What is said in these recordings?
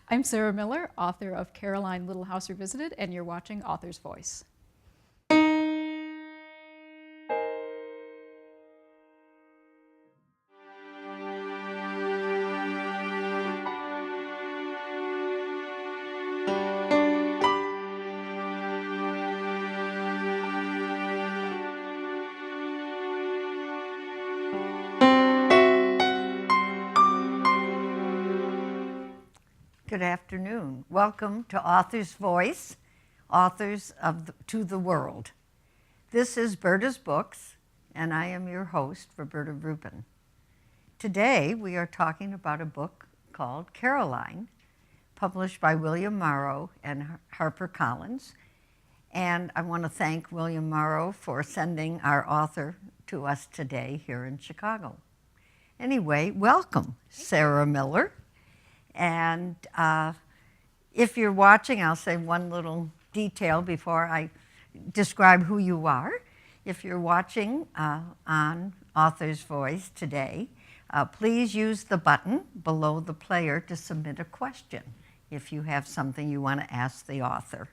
I'm Sarah Miller, author of Caroline Little House Revisited, and you're watching Author's Voice. Good afternoon. Welcome to Author's Voice, Authors to the World. This is Bertas Books, and I am your host, Roberta Rubin. Today, we are talking about a book called Caroline, published by William Morrow and HarperCollins. And I want to thank William Morrow for sending our author to us today here in Chicago. Anyway, welcome, Sarah Miller. And if you're watching, I'll say one little detail before I describe who you are. If you're watching on Author's Voice today, please use the button below the player to submit a question if you have something you want to ask the author.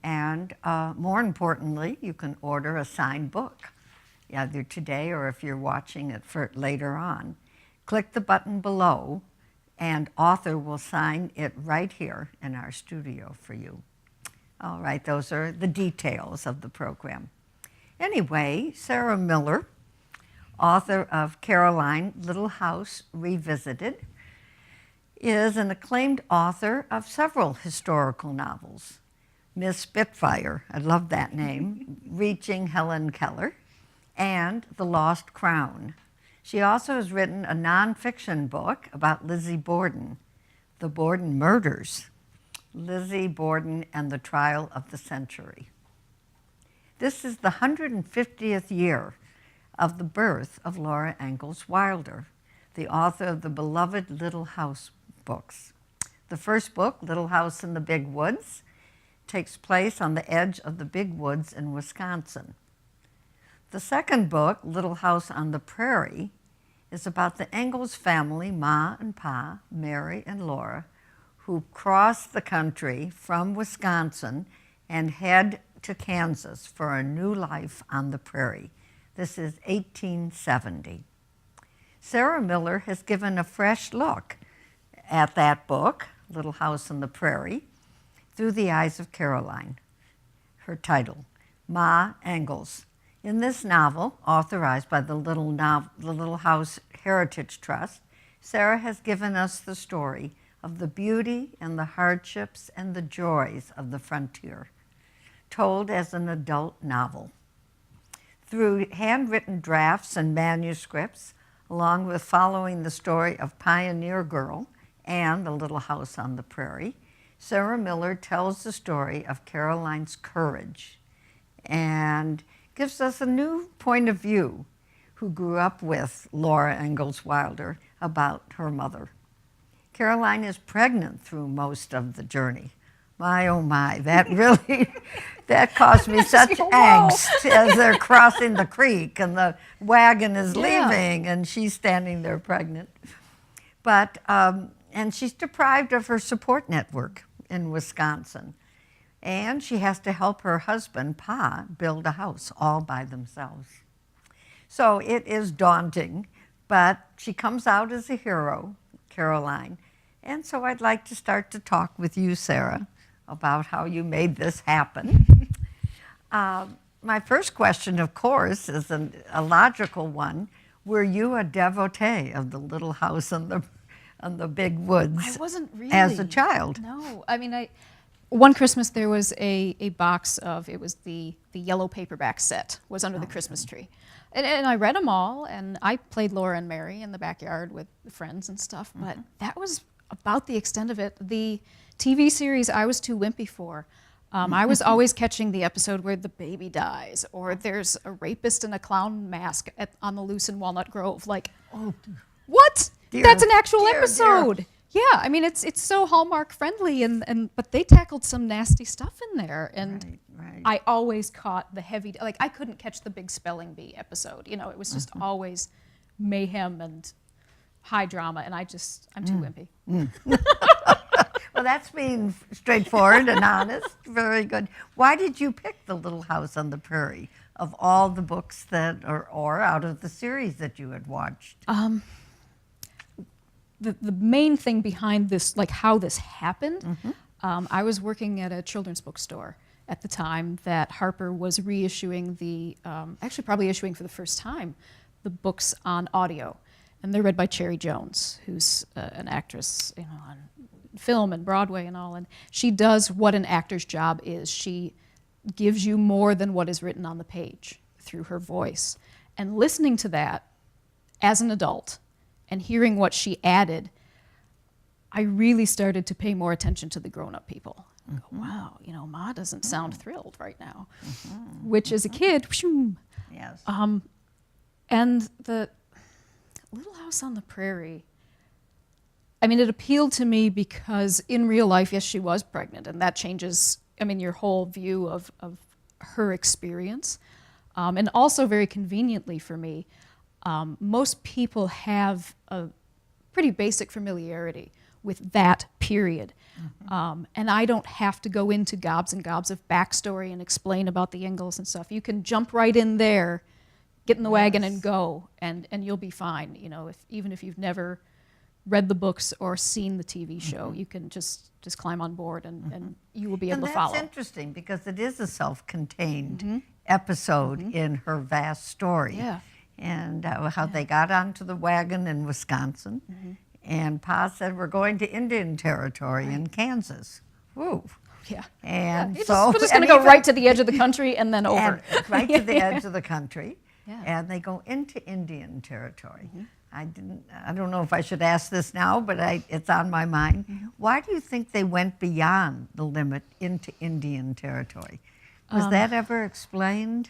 And more importantly, you can order a signed book, either today or if you're watching it for later on. Click the button below, and author will sign it right here in our studio for you. All right, those are the details of the program. Anyway, Sarah Miller, author of Caroline Little House Revisited, is an acclaimed author of several historical novels. Miss Spitfire, I love that name, Reaching Helen Keller, and The Lost Crown. She also has written a nonfiction book about Lizzie Borden, The Borden Murders, Lizzie Borden and the Trial of the Century. This is the 150th year of the birth of Laura Ingalls Wilder, the author of the beloved Little House books. The first book, Little House in the Big Woods, takes place on the edge of the big woods in Wisconsin. The second book, Little House on the Prairie, is about the Ingalls family, Ma and Pa, Mary and Laura, who cross the country from Wisconsin and head to Kansas for a new life on the prairie. This is 1870. Sarah Miller has given a fresh look at that book, Little House on the Prairie, through the eyes of Caroline. Her title, Ma Ingalls. In this novel, authorized by the Little House Heritage Trust, Sarah has given us the story of the beauty and the hardships and the joys of the frontier, told as an adult novel. Through handwritten drafts and manuscripts, along with following the story of Pioneer Girl and The Little House on the Prairie, Sarah Miller tells the story of Caroline's courage and gives us a new point of view who grew up with Laura Ingalls Wilder about her mother. Caroline is pregnant through most of the journey. My, oh my, that really, that caused me such angst as they're crossing the creek and the wagon is leaving and she's standing there pregnant. But, and she's deprived of her support network in Wisconsin. And she has to help her husband, Pa, build a house all by themselves. So it is daunting, but she comes out as a hero, Caroline. And so I'd like to start to talk with you, Sarah, about how you made this happen. My first question, of course, is a logical one. Were you a devotee of the Little House on the Big Woods? I wasn't really. As a child? No, I mean, one Christmas there was a box of, it was the yellow paperback set was under the Christmas tree. And I read them all, and I played Laura and Mary in the backyard with friends and stuff, but that was about the extent of it. The TV series I was too wimpy for. I was always catching the episode where the baby dies, or there's a rapist in a clown mask on the loose in Walnut Grove. Like, what? Dear, that's an actual dear, episode. Dear. Yeah, I mean, it's so Hallmark friendly, but they tackled some nasty stuff in there, and right. I always caught the heavy, like I couldn't catch the big spelling bee episode. You know, it was just always mayhem and high drama, and I'm too wimpy. that's being straightforward and honest. Very good. Why did you pick The Little House on the Prairie of all the books that, or out of the series that you had watched? The main thing behind this, like how this happened, I was working at a children's bookstore at the time that Harper was reissuing actually probably issuing for the first time, the books on audio. And they're read by Cherry Jones, who's an actress, on film and Broadway and all. And she does what an actor's job is. She gives you more than what is written on the page through her voice. And listening to that as an adult and hearing what she added, I really started to pay more attention to the grown-up people. I go, wow, Ma doesn't sound thrilled right now, which as a kid, Yes. And the Little House on the Prairie, I mean, it appealed to me because in real life, yes, she was pregnant, and that changes, your whole view of her experience. And also very conveniently for me, most people have a pretty basic familiarity with that period. And I don't have to go into gobs and gobs of backstory and explain about the Ingalls and stuff. You can jump right in there, get in the wagon and go, and you'll be fine. Even if you've never read the books or seen the TV show, you can just climb on board and you will be able to follow. And that's interesting because it is a self-contained episode in her vast story. Yeah. And how they got onto the wagon in Wisconsin. And Pa said, we're going to Indian Territory in Kansas. Woo. Yeah. And we're just going to go right to the edge of the country and then over. Right to the edge of the country. Yeah. And they go into Indian Territory. I don't know if I should ask this now, but it's on my mind. Why do you think they went beyond the limit into Indian Territory? Was that ever explained?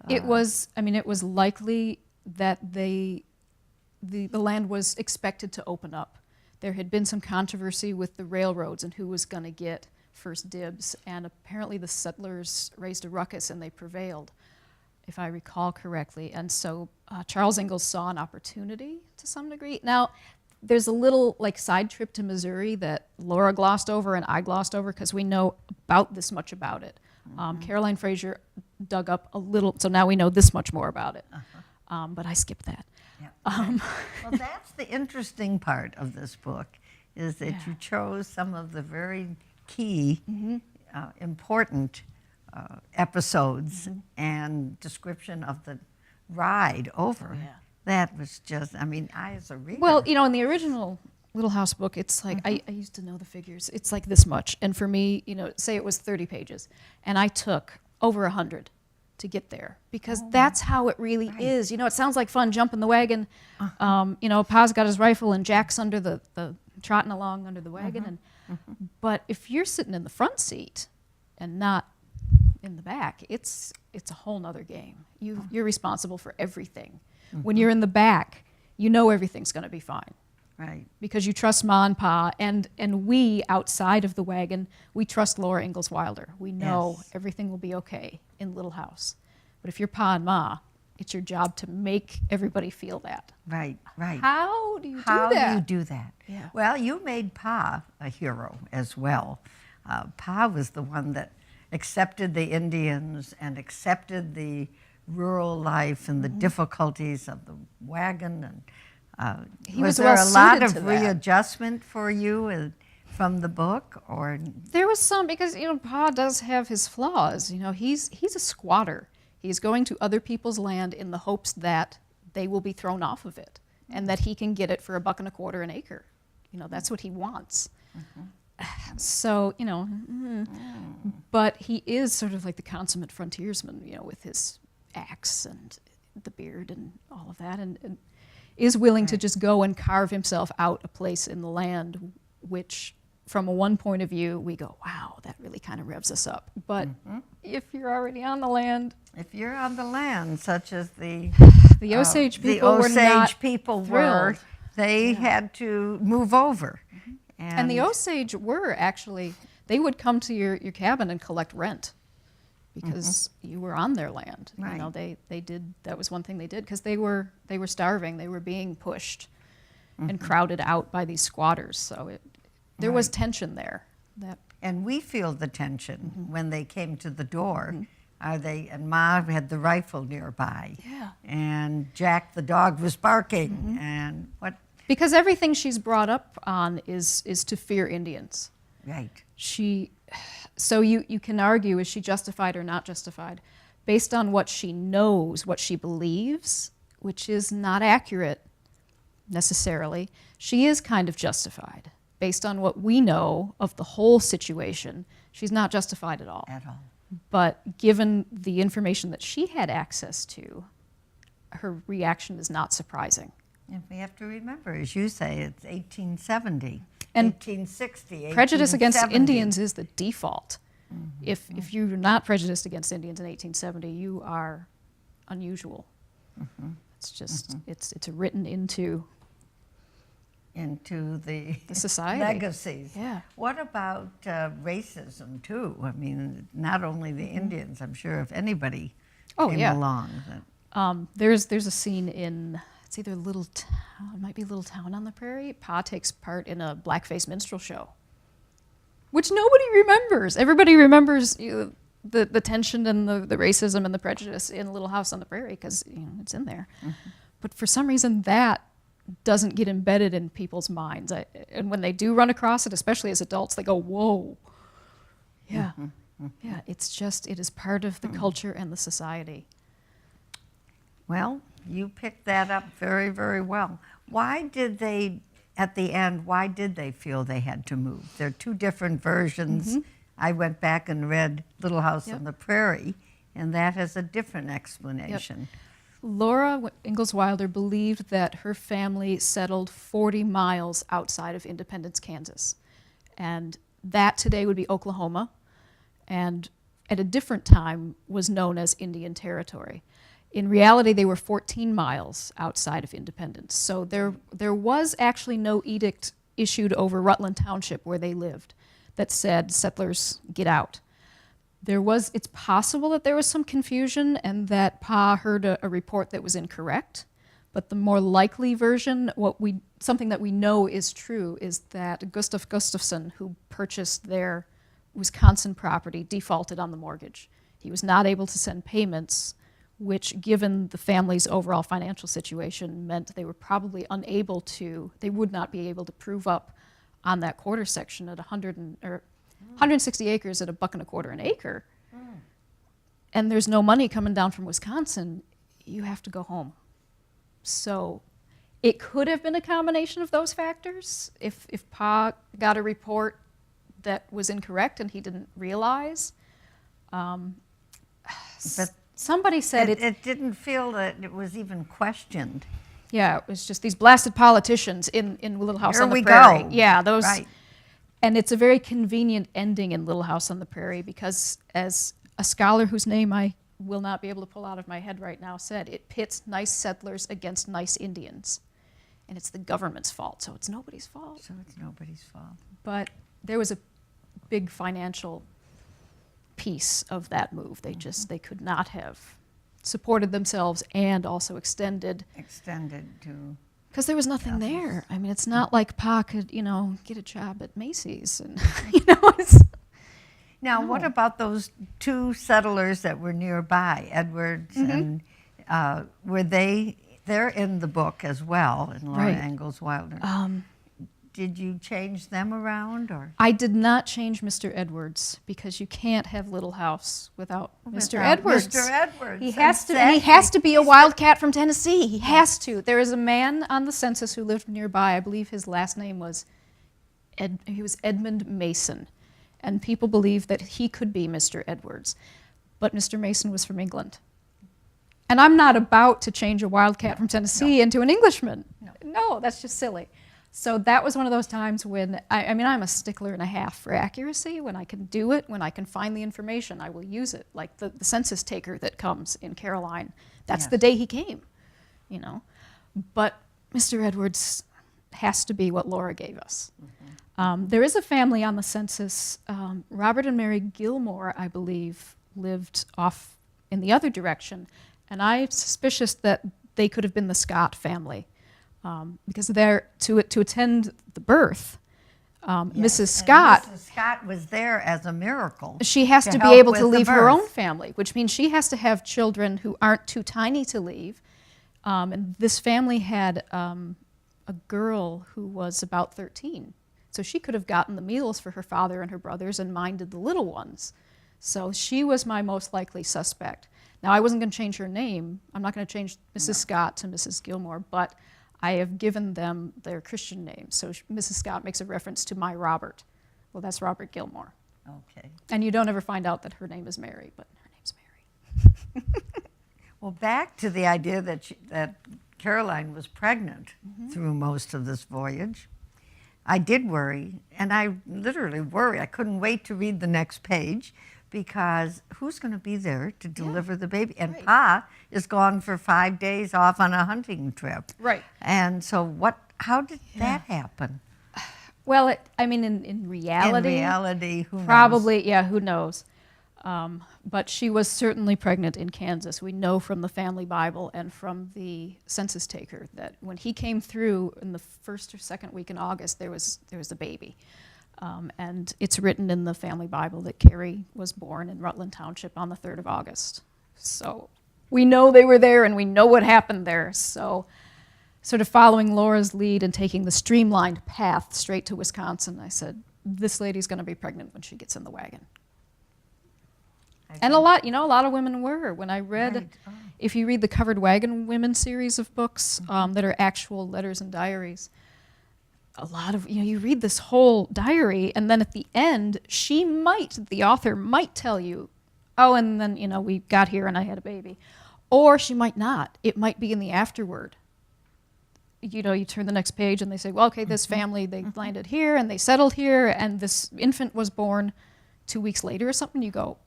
It was likely that the land was expected to open up. There had been some controversy with the railroads and who was going to get first dibs, and apparently the settlers raised a ruckus and they prevailed, if I recall correctly. And so Charles Ingalls saw an opportunity to some degree. Now, there's a little side trip to Missouri that Laura glossed over and I glossed over because we know about this much about it. Caroline Fraser dug up a little, so now we know this much more about it. But I skipped that. Well, that's the interesting part of this book, is that you chose some of the very key, important episodes and description of the ride over. That was just, I as a reader. Well, in the original Little House book, it's like, I used to know the figures. It's like this much. And for me, say it was 30 pages, and I took over 100 to get there because that's how it really is. It sounds like fun, jump in the wagon. Pa's got his rifle and Jack's under the trotting along under the wagon. But if you're sitting in the front seat and not in the back, it's a whole nother game. You're responsible for everything. When you're in the back, everything's going to be fine. Right. Because you trust Ma and Pa, and we, outside of the wagon, we trust Laura Ingalls Wilder. We know everything will be okay in Little House. But if you're Pa and Ma, it's your job to make everybody feel that. Right, right. How do you do that? How do you do that? Yeah. Well, you made Pa a hero as well. Pa was the one that accepted the Indians and accepted the rural life and the difficulties of the wagon. And was there a lot of readjustment for you from the book, or? There was some, because Pa does have his flaws. He's a squatter. He's going to other people's land in the hopes that they will be thrown off of it, and that he can get it for $1.25 an acre. That's what he wants. So but he is sort of like the consummate frontiersman, with his axe and the beard and all of that, and is willing to just go and carve himself out a place in the land, which from one point of view we go, wow, that really kind of revs us up. But if you're already on the land, such as the Osage people were, they had to move over. And the Osage were actually, they would come to your cabin and collect rent because you were on their land. Right. They did, that was one thing they did, because they were starving. They were being pushed and crowded out by these squatters. So there was Right. tension there. That And we feel the tension Mm-hmm. when they came to the door. And Ma had the rifle nearby. Yeah. And Jack the dog was barking. Mm-hmm. And what? because everything she's brought up on is to fear Indians. Right. So you can argue, is she justified or not justified? Based on what she knows, what she believes, which is not accurate necessarily, she is kind of justified. Based on what we know of the whole situation, she's not justified at all. At all. But given the information that she had access to, her reaction is not surprising. And we have to remember, as you say, it's 1870, And 1860, Prejudice against 1870. Indians is the default. If you're not prejudiced against Indians in 1870, you are unusual. It's just it's written into the society. legacies. Yeah. What about racism too? I mean, not only the Indians. I'm sure if anybody Oh, came yeah. along, that There's a scene in, it's either Little Town, it might be Little Town on the Prairie. Pa takes part in a blackface minstrel show, which nobody remembers. Everybody remembers the tension and the racism and the prejudice in Little House on the Prairie because it's in there. But for some reason, that doesn't get embedded in people's minds. And when they do run across it, especially as adults, they go, whoa. Yeah. Yeah, it is part of the culture and the society. Well, you picked that up very, very well. Why did they, at the end, why did they feel they had to move? There are two different versions. I went back and read Little House on the Prairie, and that has a different explanation. Laura Ingalls Wilder believed that her family settled 40 miles outside of Independence, Kansas. And that today would be Oklahoma, and at a different time was known as Indian Territory. In reality, they were 14 miles outside of Independence. So there was actually no edict issued over Rutland Township where they lived that said, settlers, get out. It's possible that there was some confusion and that Pa heard a report that was incorrect, but the more likely version, something that we know is true, is that Gustav Gustafson, who purchased their Wisconsin property, defaulted on the mortgage. He was not able to send payments, which, given the family's overall financial situation, meant they were probably they would not be able to prove up on that quarter section at 160 acres at $1.25 an acre. And there's no money coming down from Wisconsin, you have to go home. So it could have been a combination of those factors. If Pa got a report that was incorrect and he didn't realize. But somebody said it didn't feel that it was even questioned. Yeah, it was just these blasted politicians in Little House Here on the we Prairie. go. Yeah, those. Right. And it's a very convenient ending in Little House on the Prairie because, as a scholar whose name I will not be able to pull out of my head right now said, it pits nice settlers against nice Indians. And it's the government's fault, so it's nobody's fault. So it's nobody's fault. But there was a big financial piece of that move. They could not have supported themselves and also extended To because there was nothing there. I mean, it's not like Pa could get a job at Macy's and it's now, what about those two settlers that were nearby, Edwards and they're in the book as well, in Laura Right. Ingalls Wilder. Did you change them around, or? I did not change Mr. Edwards because you can't have Little House without Mr. Without Edwards. Mr. Edwards. He has to, and he has to be a wildcat from Tennessee. He has to. There is a man on the census who lived nearby. I believe his last name was Edmund Mason, and people believe that he could be Mr. Edwards, but Mr. Mason was from England. And I'm not about to change a wildcat from Tennessee into an Englishman. No, that's just silly. So that was one of those times when, I'm a stickler and a half for accuracy. When I can do it, when I can find the information, I will use it. Like the census taker that comes in Caroline, that's the day he came, But Mr. Edwards has to be what Laura gave us. There is a family on the census, Robert and Mary Gilmore, I believe, lived off in the other direction, and I'm suspicious that they could have been the Scott family. Because to attend the birth, Yes, Mrs. Scott, Mrs. Scott was there as a miracle. she has to be help able with to the leave her birth. own family, which means she has to have children who aren't too tiny to leave. And this family had a girl who was about 13. So she could have gotten the meals for her father and her brothers and minded the little ones. So she was my most likely suspect. Now, I wasn't going to change her name. I'm not going to change Mrs. Scott to Mrs. Gilmore, but I have given them their Christian names. So Mrs. Scott makes a reference to my Robert. Well, that's Robert Gilmore. Okay. And you don't ever find out that her name is Mary, but her name's Mary. Well, back to the idea that Caroline was pregnant through most of this voyage. I did worry, and I literally worry. I couldn't wait to read the next page because who's going to be there to deliver the baby? And Right. Pa is gone for 5 days off on a hunting trip. Right. And so how did that happen? Well, in reality, In reality, who knows? probably, yeah, who knows? But she was certainly pregnant in Kansas. We know from the family Bible and from the census taker that when he came through in the first or second week in August, there was a baby. And it's written in the family Bible that Carrie was born in Rutland Township on the 3rd of August. So we know they were there and we know what happened there. So sort of following Laura's lead and taking the streamlined path straight to Wisconsin, I said, this lady's going to be pregnant when she gets in the wagon. And a lot of women were. When I read, Right. Oh. if you read the Covered Wagon Women series of books that are actual letters and diaries, a lot of, you read this whole diary, and then at the end, the author might tell you, oh, and then, we got here and I had a baby. Or she might not. It might be in the afterword. You turn the next page and they say, well, okay, this family, they landed here and they settled here, and this infant was born 2 weeks later or something. You go,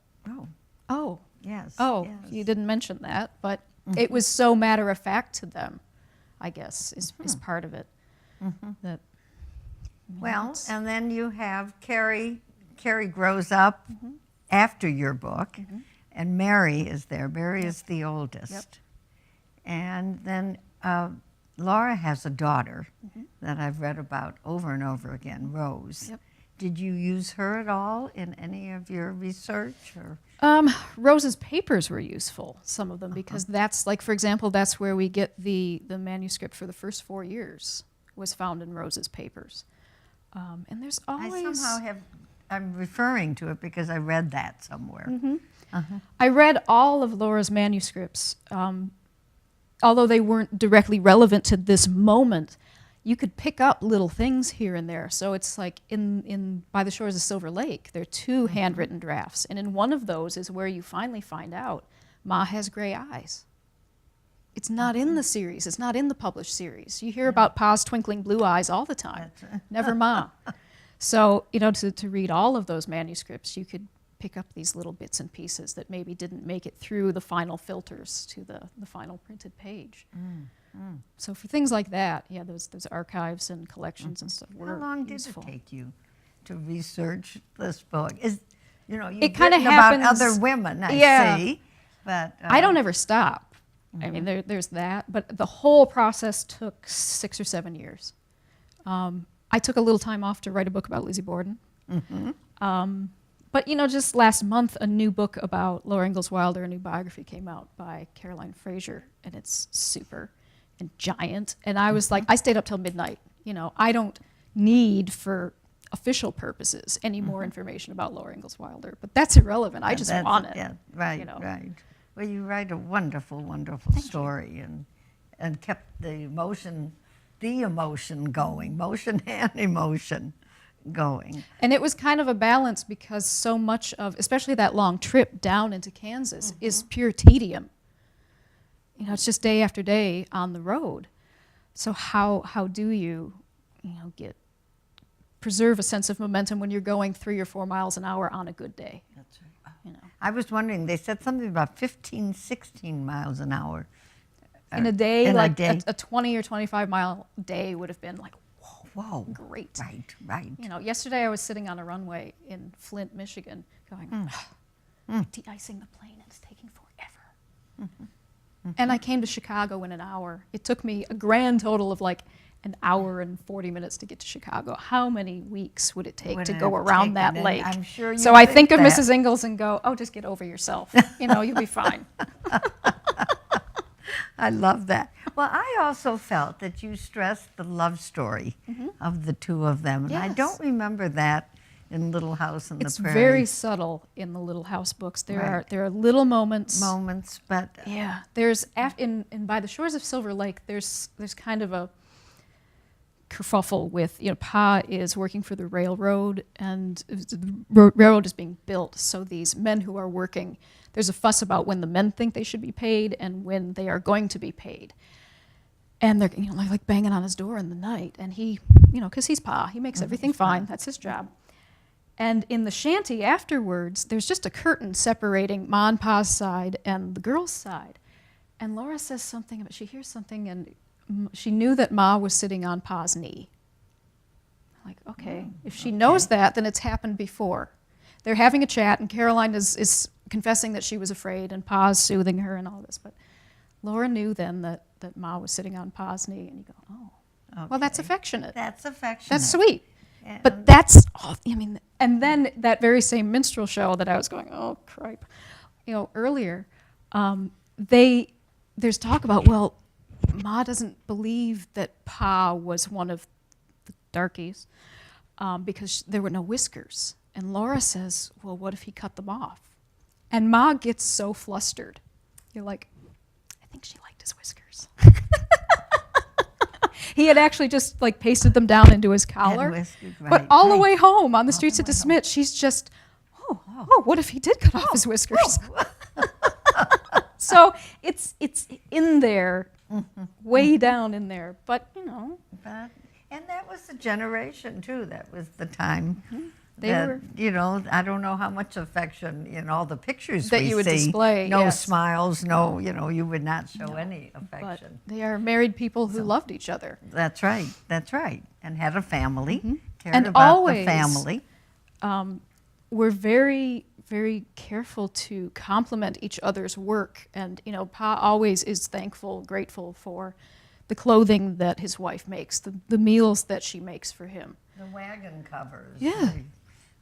oh, Yes. oh, yes. you didn't mention that, but it was so matter of fact to them, I guess, is part of it. That Well, it's- and then you have Carrie. Carrie grows up after your book, and Mary is there. Mary is the oldest. Yep. And then Laura has a daughter that I've read about over and over again, Rose. Yep. Did you use her at all in any of your research? Or? Rose's papers were useful, some of them, because that's, like, for example, that's where we get the manuscript for the first 4 years was found in Rose's papers. And there's always... I somehow I'm referring to it because I read that somewhere. I read all of Laura's manuscripts. Although they weren't directly relevant to this moment, you could pick up little things here and there. So it's like in By the Shores of Silver Lake, there are 2 handwritten drafts. And in one of those is where you finally find out Ma has gray eyes. It's not in the series. It's not in the published series. You hear about Pa's twinkling blue eyes all the time. Never Ma. So, to read all of those manuscripts, you could pick up these little bits and pieces that maybe didn't make it through the final filters to the final printed page. So for things like that, yeah, those archives and collections and stuff were How long useful. did it take you to research this book? You've It kinda written about happens- other women, I Yeah. see. But I don't ever stop. I mean, there's that, but the whole process took 6 or 7 years. I took a little time off to write a book about Lizzie Borden. But, just last month, a new book about Laura Ingalls Wilder, a new biography came out by Caroline Fraser, and it's super and giant. And I was like, I stayed up till midnight. I don't need, for official purposes, any more information about Laura Ingalls Wilder, but that's irrelevant. I just want it. Yeah, right, right. Well, you write a wonderful, wonderful story and kept the emotion going, motion and emotion going. And it was kind of a balance because so much of, especially that long trip down into Kansas, is pure tedium. It's just day after day on the road. So how do you, preserve a sense of momentum when you're going 3 or 4 miles an hour on a good day? That's right. I was wondering, they said something about 15, 16 miles an hour. In a day, in a like day. a 20 or 25 mile day would have been like, Whoa. great. Right. Yesterday I was sitting on a runway in Flint, Michigan, going, de-icing the plane, and it's taking forever. And I came to Chicago in an hour. It took me a grand total of like an hour and 40 minutes to get to Chicago. How many weeks would it take Would to it go have around that taken? And lake? I'm sure you so I think of that. Mrs. Ingalls and go, oh, just get over yourself. You'll be fine. I love that. Well, I also felt that you stressed the love story of the two of them. And I Yes. don't remember that in Little House on It's the Prairie. very subtle in the Little House books. Right. There are little moments. But Yeah, there's in By the Shores of Silver Lake. There's kind of a kerfuffle with Pa is working for the railroad, and the railroad is being built. So these men who are working, there's a fuss about when the men think they should be paid and when they are going to be paid. And they're like banging on his door in the night, and he, because he's Pa, he makes everything fine. That's his job. And in the shanty afterwards, there's just a curtain separating Ma and Pa's side and the girls' side. And Laura says something about, she hears something, and she knew that Ma was sitting on Pa's knee. Like, okay, if she knows that, then it's happened before. They're having a chat, and Caroline is confessing that she was afraid, and Pa's soothing her and all this. But Laura knew then that Ma was sitting on Pa's knee, and you go, oh, well, that's affectionate. That's affectionate. That's sweet. And But that's, and then that very same minstrel show that I was going, oh, cripe, earlier, there's talk about, well, Ma doesn't believe that Pa was one of the darkies because there were no whiskers. And Laura says, well, what if he cut them off? And Ma gets so flustered. You're like, I think she liked his whiskers. He had actually just pasted them down into his collar. But all the way home on the streets of DeSmet, she's just, oh, what if he did cut off his whiskers? So it's in there, way down in there. But, and that was the generation, too. That was the time. They were, I don't know how much affection in all the pictures that we you would see. display. No yes. smiles, no, you would not show any affection. But they are married people who loved each other. That's right. And had a family, cared And about always, the family. We're very, very careful to compliment each other's work. And, Pa always is thankful, grateful for the clothing that his wife makes, the meals that she makes for him. The wagon covers. Yeah.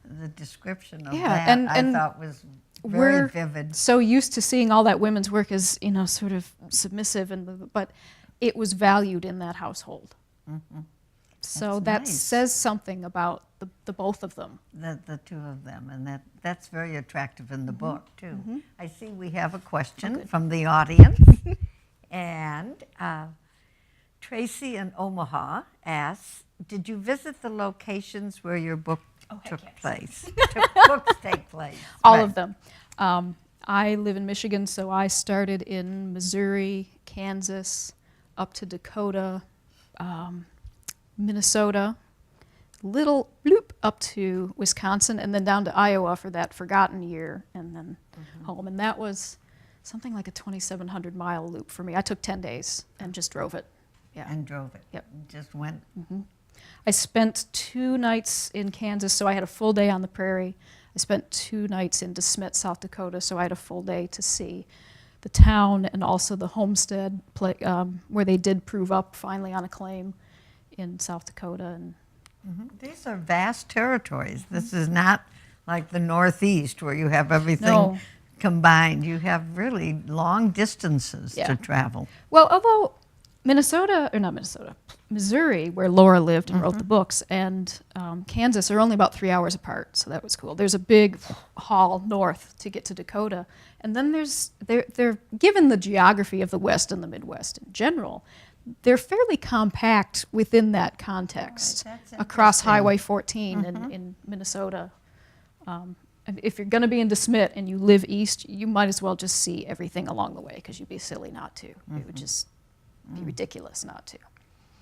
The description of Yeah, that and I thought was very vivid. So used to seeing all that women's work as, sort of submissive, but it was valued in that household. So That's that nice. says something about the both of them. The two of them, and that's very attractive in the book, too. I see we have a question from the audience. And Tracy in Omaha asks, did you visit the locations where your book took place? Books take place. All Right. of them. I live in Michigan, so I started in Missouri, Kansas, up to Dakota, Minnesota, little bloop up to Wisconsin, and then down to Iowa for that forgotten year, and then home. And that was something like a 2,700-mile loop for me. I took 10 days and just drove it. Yeah. And drove it. Yep. Just went. I spent 2 nights in Kansas, so I had a full day on the prairie. I spent 2 nights in DeSmet, South Dakota, so I had a full day to see the town and also the homestead where they did prove up finally on a claim in South Dakota. And These are vast territories. This is not like the Northeast where you have everything No. combined. You have really long distances to travel. Well, although Missouri, where Laura lived and wrote the books, and Kansas are only about 3 hours apart, so that was cool. There's a big haul north to get to Dakota, and then they're given the geography of the West and the Midwest in general, they're fairly compact within that context across Highway 14 in Minnesota. If you're going to be in DeSmet and you live east, you might as well just see everything along the way because you'd be silly not to. It would just be ridiculous not to.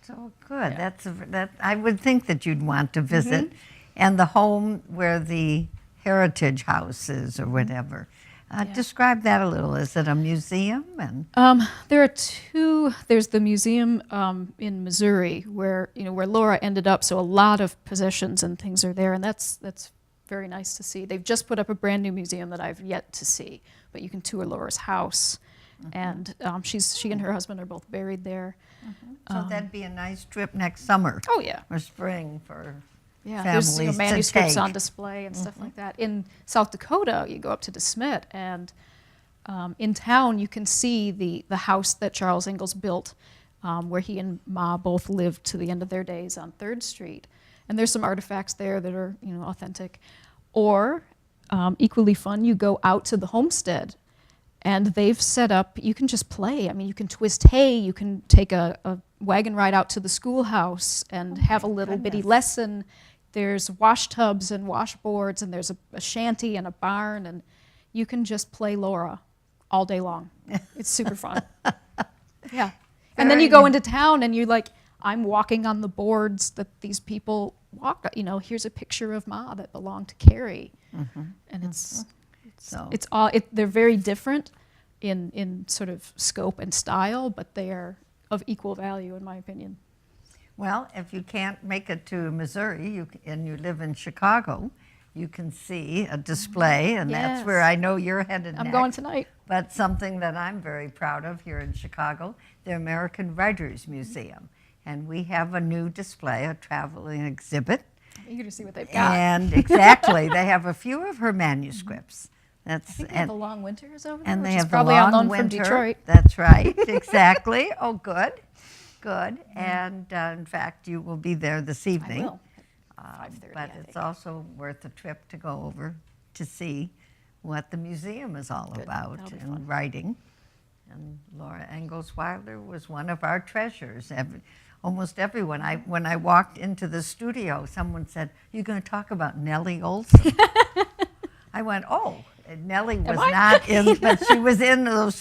So good. Yeah. I would think that you'd want to visit, and the home where the Heritage House is, or whatever. Describe that a little. Is it a museum? And there are 2. There's the museum in Missouri where Laura ended up. So a lot of possessions and things are there, and that's very nice to see. They've just put up a brand new museum that I've yet to see, but you can tour Laura's house, and she and her husband are both buried there. So that'd be a nice trip next summer. Oh, yeah. Or spring for Yeah, families there's to manuscripts take. on display and stuff like that. In South Dakota, you go up to DeSmet, and in town you can see the house that Charles Ingalls built, where he and Ma both lived to the end of their days on 3rd Street. And there's some artifacts there that are, authentic. Or, equally fun, you go out to the homestead, and they've set up, you can just play. I mean, you can twist hay, you can take a wagon ride out to the schoolhouse and have a little bitty lesson. There's wash tubs and washboards, and there's a shanty and a barn, and you can just play Laura all day long. It's super fun. Yeah. And then you go into town, and you're like, I'm walking on the boards that these people walk. Here's a picture of Ma that belonged to Carrie. And they're very different in sort of scope and style, but they are of equal value, in my opinion. Well, if you can't make it to Missouri and you live in Chicago, you can see a display, and that's where I know you're headed next. I'm going tonight. But something that I'm very proud of here in Chicago, the American Writers Museum. And we have a new display, a traveling exhibit. I'm eager to see what they've got. And exactly, they have a few of her manuscripts. I think they have The Long Winters over there, and which they is have probably The on Long loan from Winter. Detroit. That's right, exactly. Oh, good, good. And in fact, you will be there this evening. I will, at 5:30, But I it's think. also worth a trip to go over to see what the museum is all Good. about That'll be and fun. writing. And Laura Ingalls Wilder was one of our treasures. Almost everyone. When I walked into the studio, someone said, "You're going to talk about Nellie Olson?" I went, "Oh, Nellie was not in, but she was in the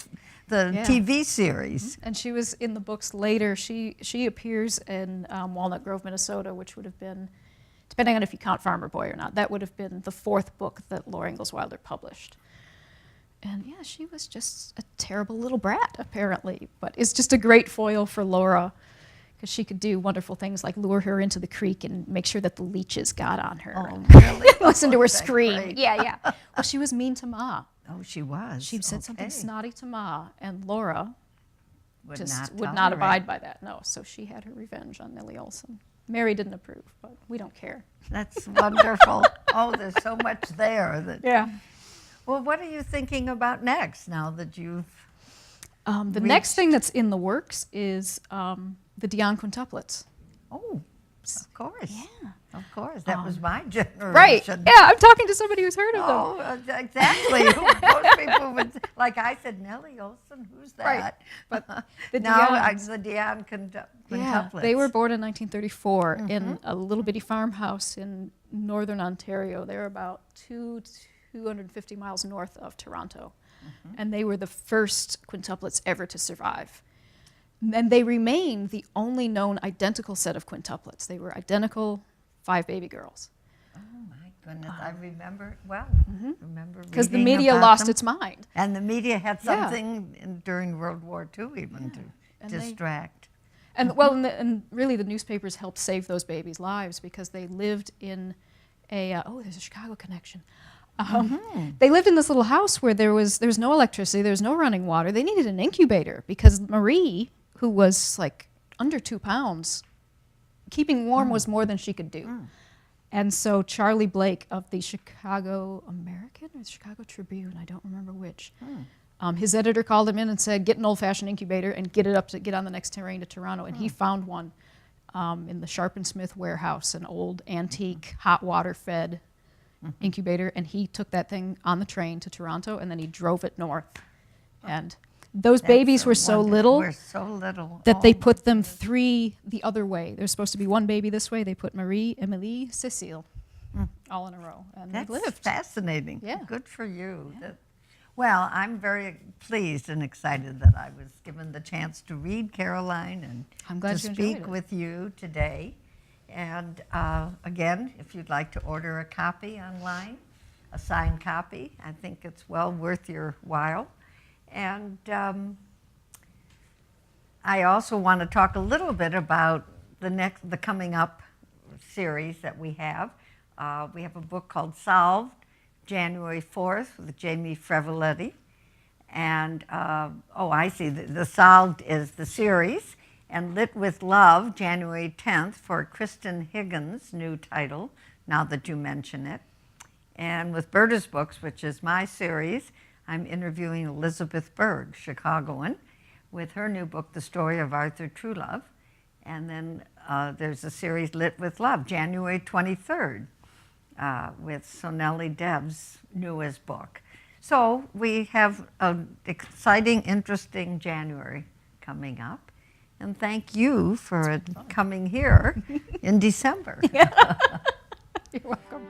TV series." And she was in the books later. She appears in Walnut Grove, Minnesota, which would have been, depending on if you count Farmer Boy or not, that would have been the 4th book that Laura Ingalls Wilder published. And yeah, she was just a terrible little brat, apparently, but it's just a great foil for Laura, because she could do wonderful things like lure her into the creek and make sure that the leeches got on her. Oh, really? Listen to her That's scream. great. Yeah. Well, she was mean to Ma. Oh, she was. She said something Okay. snotty to Ma, and Laura Would would not tolerate. abide by that. No, so she had her revenge on Nellie Olson. Mary didn't approve, but we don't care. That's wonderful. Oh, there's so much there. Yeah. Well, what are you thinking about next now that you've The next thing that's in the works is the Dionne quintuplets. Oh, of course. Yeah. Of course. That was my generation. Right. Yeah, I'm talking to somebody who's heard of them. Oh, exactly. Most people would, like I said, Nellie Olson, who's that? Right. But the now Dionnes- the Dionne quintuplets. Yeah, they were born in 1934 in a little bitty farmhouse in northern Ontario. They're about 250 miles north of Toronto. And they were the first quintuplets ever to survive. And they remain the only known identical set of quintuplets. They were identical 5 baby girls. Oh my goodness, I remember, remember Because the reading media about lost them. its mind. And the media had Yeah. something during World War II even to And distract. And well, and really the newspapers helped save those babies' lives because they lived in there's a Chicago connection. They lived in this little house where there was no electricity, there was no running water. They needed an incubator because Marie, who was like under 2 pounds, keeping warm was more than she could do. And so Charlie Blake of the Chicago American or the Chicago Tribune, I don't remember which, his editor called him in and said, get an old-fashioned incubator and get on the next train to Toronto. And he found one in the Sharp and Smith warehouse, an old antique hot water fed incubator. And he took that thing on the train to Toronto, and then he drove it north. And those babies were so little that they put them 3 the other way. There's supposed to be 1 baby this way. They put Marie, Emily, Cecile all in a row. And That's they lived. fascinating. Yeah. Good for you. Well, I'm very pleased and excited that I was given the chance to read Caroline and I'm glad to you enjoyed speak it. with you today. And again, if you'd like to order a copy online, a signed copy, I think it's well worth your while. And I also want to talk a little bit about the coming up series that we have. We have a book called Solved, January 4th, with Jamie Frevoletti. And, I see, the Solved is the series, And Lit with Love, January 10th, for Kristen Higgins' new title, now that you mention it. And with Bertas Books, which is my series, I'm interviewing Elizabeth Berg, Chicagoan, with her new book, The Story of Arthur Trulove. And then there's a series, Lit with Love, January 23rd, with Sonelli Deb's newest book. So we have an exciting, interesting January coming up. And thank you for coming here in December. You're welcome.